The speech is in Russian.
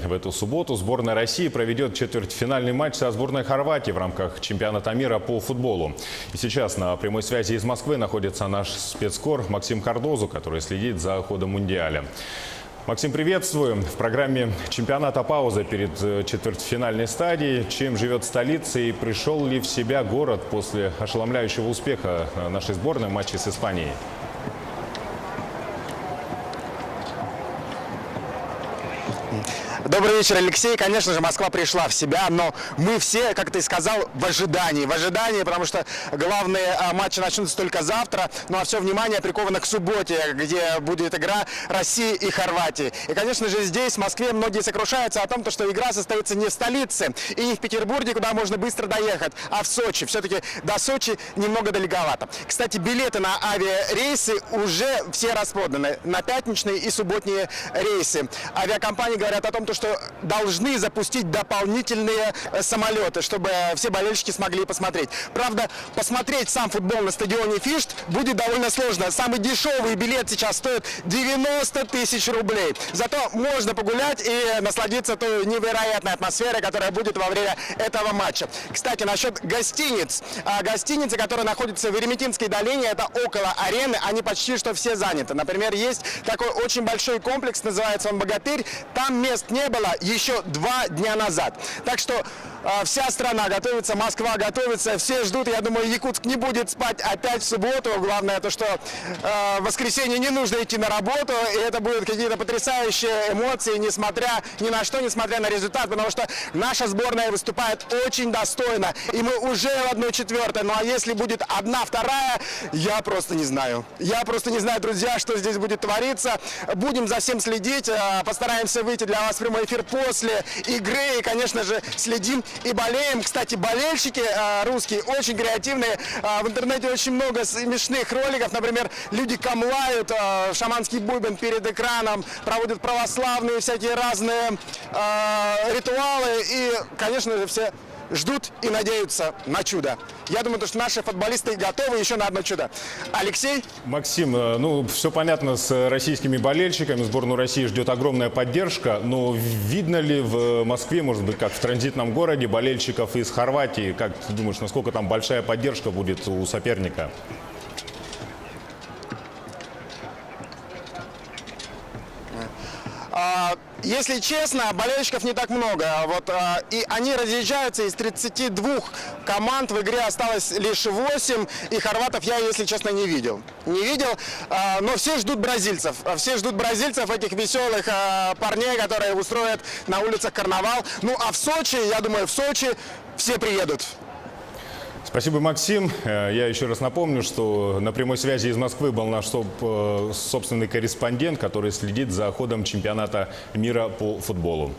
В эту субботу сборная России проведет четвертьфинальный матч со сборной Хорватии в рамках чемпионата мира по футболу. И сейчас на прямой связи из Москвы находится наш спецкор Максим Кардозу, который следит за ходом Мундиаля. Максим, приветствую. В программе чемпионата пауза перед четвертьфинальной стадией. Чем живет столица и пришел ли в себя город после ошеломляющего успеха нашей сборной в матче с Испанией? Добрый вечер, Алексей. Конечно же, Москва пришла в себя, но мы все, как ты сказал, в ожидании, потому что главные матчи начнутся только завтра, ну а все внимание приковано к субботе, где будет игра России и Хорватии. И, конечно же, здесь, в Москве, многие сокрушаются о том, что игра состоится не в столице и не в Петербурге, куда можно быстро доехать, а в Сочи. Все-таки до Сочи немного далековато. Кстати, билеты на авиарейсы уже все распроданы, на пятничные и субботние рейсы. Авиакомпании говорят о том, что должны запустить дополнительные самолеты, чтобы все болельщики смогли посмотреть. Правда, посмотреть сам футбол на стадионе Фишт будет довольно сложно. Самый дешевый билет сейчас стоит 90 тысяч рублей. Зато можно погулять и насладиться той невероятной атмосферой, которая будет во время этого матча. Кстати, насчет гостиниц. Гостиницы, которые находятся в Ереметинской долине, это около арены, они почти что все заняты. Например, есть такой очень большой комплекс, называется он «Богатырь». Там мест не было еще 2 дня назад. Так что вся страна готовится, Москва готовится, все ждут. Я думаю, Якутск не будет спать опять в субботу. Главное то, что в воскресенье не нужно идти на работу, и это будут какие-то потрясающие эмоции, несмотря ни на что, несмотря на результат, потому что наша сборная выступает очень достойно, и мы уже в 1/4. Ну а если будет 1/2, я просто не знаю. Я просто не знаю, друзья, что здесь будет твориться. Будем за всем следить, постараемся выйти для вас в прямой эфир после игры, и, конечно же, следим и болеем. Кстати, болельщики русские очень креативные. В интернете очень много смешных роликов. Например, люди камлают шаманский бубен перед экраном, проводят православные всякие разные ритуалы. И, конечно же, все ждут и надеются на чудо. Я думаю, что наши футболисты готовы еще на одно чудо. Алексей? Максим, ну все понятно с российскими болельщиками. Сборную России ждет огромная поддержка. Но видно ли в Москве, может быть, как в транзитном городе, болельщиков из Хорватии? Как ты думаешь, насколько там большая поддержка будет у соперника? Если честно, болельщиков не так много. И они разъезжаются из 32 команд. В игре осталось лишь 8. И хорватов я, если честно, не видел. Но все ждут бразильцев. Все ждут бразильцев, этих веселых парней, которые устроят на улицах карнавал. Ну а в Сочи, я думаю, в Сочи все приедут. Спасибо, Максим. Я еще раз напомню, что на прямой связи из Москвы был наш собственный корреспондент, который следит за ходом чемпионата мира по футболу.